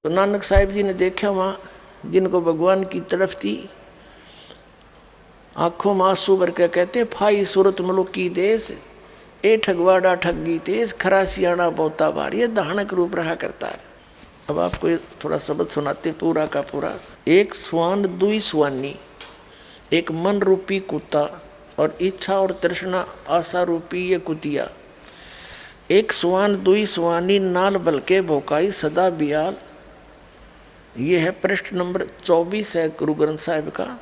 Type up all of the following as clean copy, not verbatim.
तो नानक साहिब जी ने देखा वहाँ जिनको भगवान की तड़फ थी, आंखों में आंसू भर के कहते फाई सूरत मुल्क की देश, ए ठगवाड़ा ठगी तेज, खरा सियाणा बहुता भार, ये धानक रूप रहा करता है। अब आपको थोड़ा शब्द सुनाते पूरा का पूरा। एक स्वान दुई स्वानी, एक मन रूपी कुत्ता और इच्छा और तृष्णा आशा रूपी ये कुतिया। एक स्वान दुई स्वानी, नाल बलके भोकाई सदा बियाल। ये है पृष्ठ नंबर 24 है गुरु ग्रंथ साहिब का।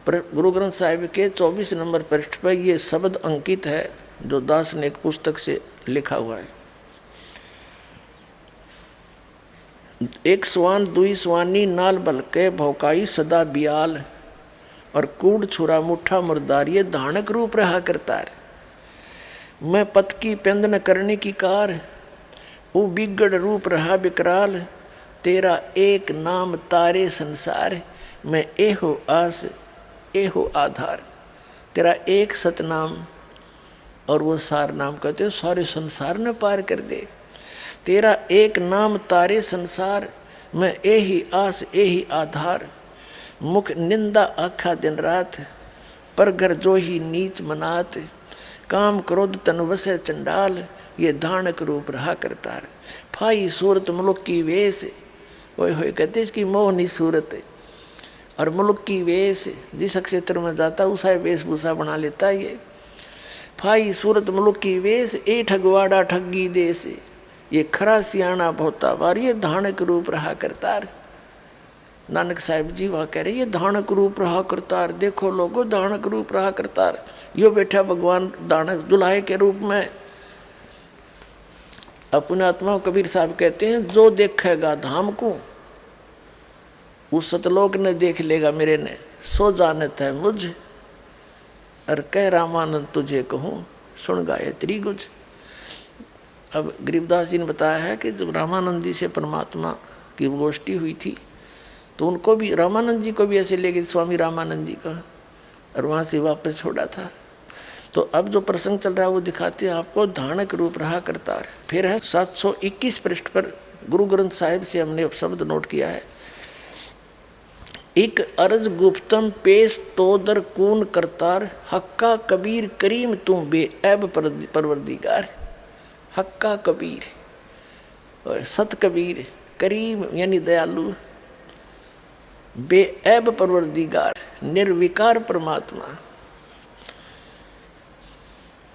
गुरु ग्रंथ साहिब के 24 नंबर पृष्ठ पर ये शब्द अंकित है जो दास ने एक पुस्तक से लिखा हुआ है। एक स्वान दुई स्वानी, नाल बलके भौकाई सदा बियाल, और कूड़ छुरा मुठा मुर्दार, ये धानक रूप रहा करता है। मैं पत की पेंद न करने की कार, वो बिगड़ रूप रहा बिकराल, तेरा एक नाम तारे संसार, मैं एहो आस एहो आधार। तेरा एक सतनाम और वो सार नाम कहते हो सारे संसार ने पार कर दे। तेरा एक नाम तारे संसार, मैं एही आस एही आधार। मुख निंदा आखा दिन रात, पर घर जो ही नीच मनात। काम क्रोध तन वसे चंडाल, ये धानक रूप रहा करता है। फाई सूरत मुल्क की वेश, ओए होए कहते इसकी मोहनी सूरत है। और मुल्क की वेश, जिस क्षेत्र में जाता उसा वेशभूषा बना लेता है ये। फाई सूरत मुल्क की वेश, ए ठगवाड़ा ठगी देश, ये खरा सियाणा बहुता भार, ये धानक रूप रहा करतार। नानक साहिब जी वहाँ कह रहे ये धानक रूप रहा करतार। देखो लोगो धानक रूप रहा करतार, यो बैठा भगवान धानक दुल्हे के रूप में। अपने आत्मा कबीर साहब कहते हैं जो देखेगा धाम को, उस सतलोक ने देख लेगा मेरे ने, सो जानत है मुझ, और कह रामानंद तुझे कहूँ सुन गायत्री गुज। अब गरीबदास जी ने बताया है कि जब रामानंद जी से परमात्मा की गोष्ठी हुई थी तो उनको भी, रामानंद जी को भी ऐसे ले गए स्वामी रामानंद जी का, और वहाँ से वापस छोड़ा था। तो अब जो प्रसंग चल रहा है वो दिखाते हैं आपको धानक रूप रहा करता है। फिर है 721 पृष्ठ पर गुरु ग्रंथ साहिब से हमने शब्द नोट किया है। एक अर्ज गुप्तम पेश तो दर कून करतार, हक्का कबीर करीम तू बेऐब परवरदिगार। हक्का कबीर और सत कबीर, करीम यानी दयालु, बेऐब परवरदिगार निर्विकार परमात्मा।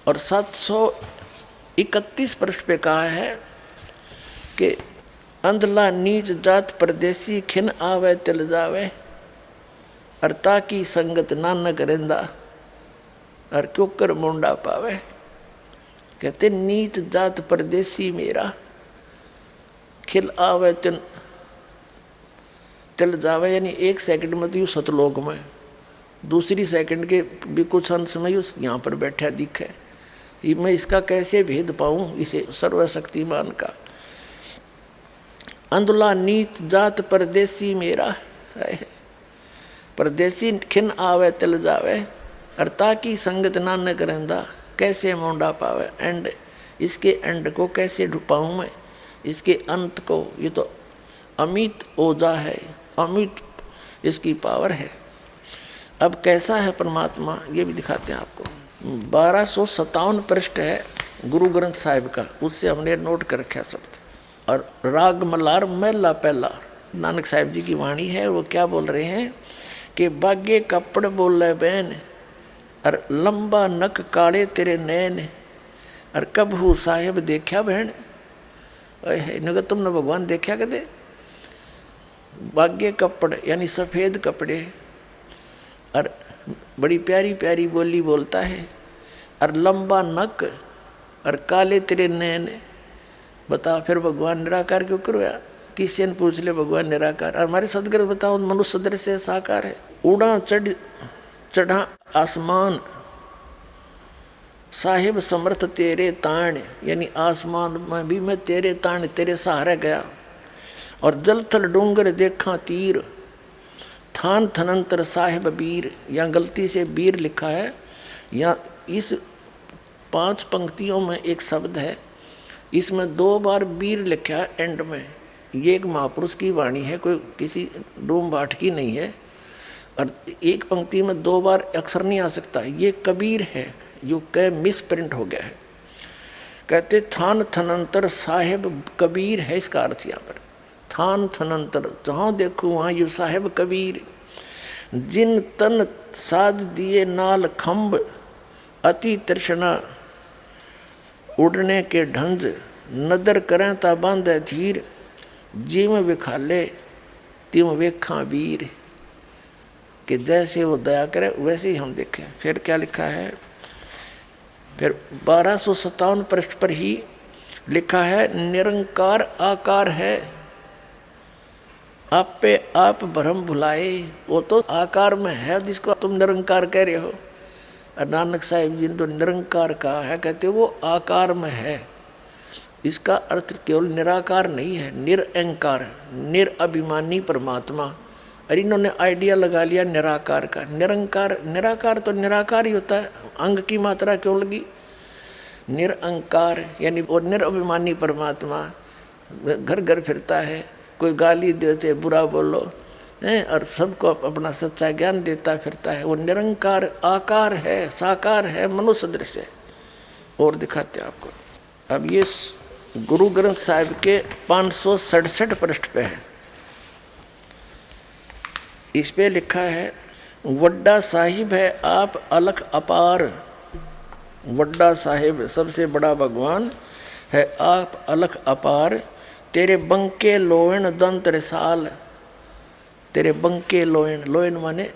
और 731 पृष्ठ पे कहा है कि अंधला नीच जात परदेसी, खिन आवे तिल जावे, और ताकी संगत नानक रेंदा, और क्यों कर मुंडा पावे। कहते नीच जात परदेसी मेरा, खिल आवे तिल जावे, यानी एक सेकंड में तो यूँ सतलोक में, दूसरी सेकंड के भी कुछ अंश में यूँ यहाँ पर बैठा दिखे। मैं इसका कैसे भेद पाऊँ इसे सर्वशक्तिमान का। अंधला नीच जात परदेसी मेरा, परदेसी खिन आवे तिल जावे, और ताकि संगत नानक रहंदा, कैसे मोंडा पावे। एंड इसके एंड को कैसे ढूंढाऊं मैं, इसके अंत को। ये तो अमित ओजा है, अमित इसकी पावर है। अब कैसा है परमात्मा ये भी दिखाते हैं आपको। 1257 पृष्ठ है गुरु ग्रंथ साहिब का, उससे हमने नोट कर रखा शब्द। और राग मल्हार महला पहला नानक साहिब जी की वाणी है। वो क्या बोल रहे हैं कि बागे कपड़ बोले बैन, और लंबा नक काले तेरे नैन, और कबहू साहिब देखा बहन। इन्होंने तुमने भगवान देखा कदे। बागे कपड़ यानी सफ़ेद कपड़े, और बड़ी प्यारी प्यारी बोली बोलता है, और लंबा नक और काले तेरे नैन। बता फिर भगवान निराकार क्यों करवाया? किसी ने पूछ ले भगवान निराकार, और हमारे सदगुरु बताओ मनुष्य सदृश से साकार है। उड़ा चढ़ा आसमान, साहिब समर्थ तेरे ताण, यानी आसमान में भी मैं तेरे ताण तेरे सहारे गया। और जल थल डूंगर देखा तीर, थान थनंतर साहिब बीर। यहाँ गलती से बीर लिखा है, यहाँ इस 5 पंक्तियों में एक शब्द है, इसमें 2 बार बीर लिखा है एंड में, ये एक महापुरुष की वाणी है, कोई किसी डूम भाट की नहीं है। और एक पंक्ति में 2 बार अक्षर नहीं आ सकता, ये कबीर है, जो कह मिस प्रिंट हो गया है। कहते थान थनंतर साहेब कबीर है, इसका अर्थ यहाँ पर थान थनंतर, जहाँ देखो वहाँ यू साहेब कबीर। जिन तन साज दिए नाल खम्ब, अति तृष्णा उड़ने के ढंज, नदर करें ता बांधे धीर, जिम विखाले तिम वेखा वीर। कि जैसे वो दया करे वैसे ही हम देखें। फिर क्या लिखा है, फिर 1257 पृष्ठ पर ही लिखा है, निरंकार आकार है, आप पे आप भ्रम भुलाए। वो तो आकार में है जिसको तुम निरंकार कह रहे हो। नानक साहिब जी ने तो निरंकार कहा है, कहते वो आकार में है। इसका अर्थ केवल निराकार नहीं है, निरअंकार, निरअभिमानी परमात्मा। और इन्होंने आइडिया लगा लिया निराकार का। निरंकार, निराकार तो निराकार ही होता है, अंग की मात्रा क्यों लगी। निरअंकार यानी वो निरअभिमानी परमात्मा घर घर फिरता है, कोई गाली देते बुरा बोलो हैं, और सबको अपना सच्चा ज्ञान देता फिरता है। वो निरंकार आकार है, साकार है, मनुष्य दृश्य है। और दिखाते आपको। अब ये गुरु ग्रंथ साहिब के 567 पृष्ठ पे है। इस पे लिखा है, वड्डा साहिब है आप अलख अपार। वड्डा साहिब सबसे बड़ा भगवान है, आप अलख अपार। तेरे बंके लोयन दंत रिसाल। तेरे बंके लोयन, लोयन माने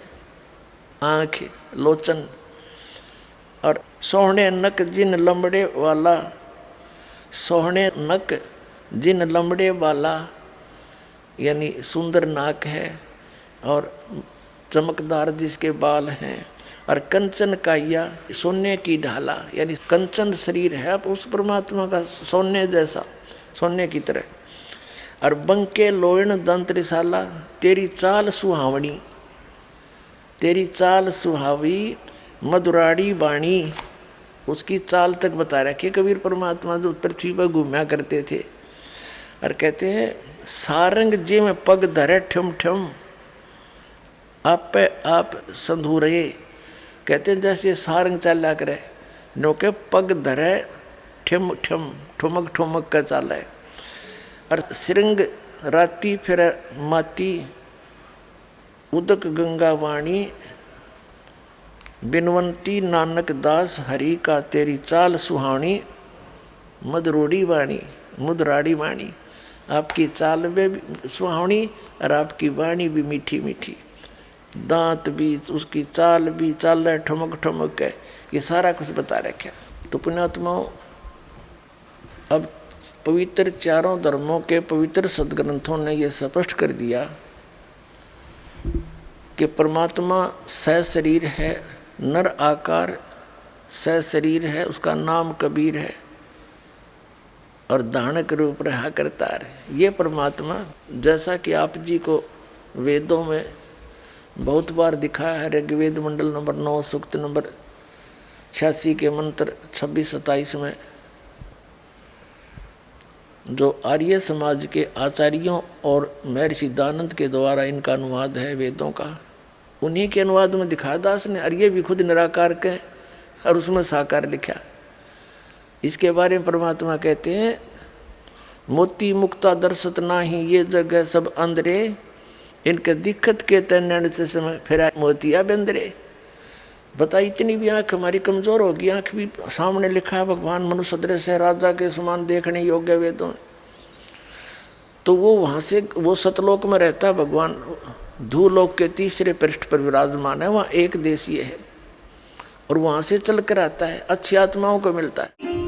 आँख, लोचन। और सोहने नक जिन लंबड़े वाला, सोहने नक जिन लंबड़े वाला यानी सुंदर नाक है, और चमकदार जिसके बाल हैं। और कंचन काया, सोने की ढाला यानी कंचन शरीर है अब उस परमात्मा का, सोने जैसा, सोने की तरह। और बंके लोयन दंत रिसाला, तेरी चाल सुहावनी, तेरी चाल सुहावी मधुराड़ी बाणी। उसकी चाल तक बता रखे कबीर परमात्मा जो पृथ्वी पर घूमया करते थे। और कहते हैं, सारंग जे में पग धरे ठम ठम, आप पे आप संधूरे। कहते हैं जैसे सारंग चाल्या करे, नो के पग धरे ठम ठम, ठुमक ठुमक का चाल है। और श्रृंग राती फिर माती, उदक गंगा वाणी, बिनवंती नानक दास हरि का, तेरी चाल सुहानी मधुरोड़ी वाणी, मुदराड़ी वाणी। आपकी चाल में भी सुहावनी और आपकी वाणी भी मीठी मीठी, दांत भी, उसकी चाल भी, चाल रहे ठुमक ठुमक है, ये सारा कुछ बता रखा। तो पुण्यात्माओं, अब पवित्र चारों धर्मों के पवित्र सदग्रंथों ने यह स्पष्ट कर दिया कि परमात्मा सहशरीर है, नर आकार सहशरीर है, उसका नाम कबीर है और धानक रूप रहा करता है। ये परमात्मा जैसा कि आप जी को वेदों में बहुत बार दिखा है, ऋग्वेद मंडल नंबर 9 सूक्त नंबर 86 के मंत्र 26-27 में, जो आर्य समाज के आचार्यों और महर्षि दानंद के द्वारा इनका अनुवाद है वेदों का, उन्हीं के अनुवाद में दिखा दास ने। और ये भी खुद निराकार के और उसमें साकार लिखा। इसके बारे में परमात्मा कहते हैं, मोती मुक्ता दर्शत नाही, ये जगह सब अंदरे, इनके दिक्कत के तैन से समय फिर मोतिया बंदरे। बता, इतनी भी आँख हमारी कमज़ोर होगी, आँख भी सामने लिखा है भगवान मनुष्य दृश्य है, राजा के समान देखने योग्य वेदों। तो वो वहाँ से वो सतलोक में रहता है भगवान, धूलोक के तीसरे पृष्ठ पर विराजमान है, वहाँ एक देशीय है और वहाँ से चल कर आता है, अच्छी आत्माओं को मिलता है।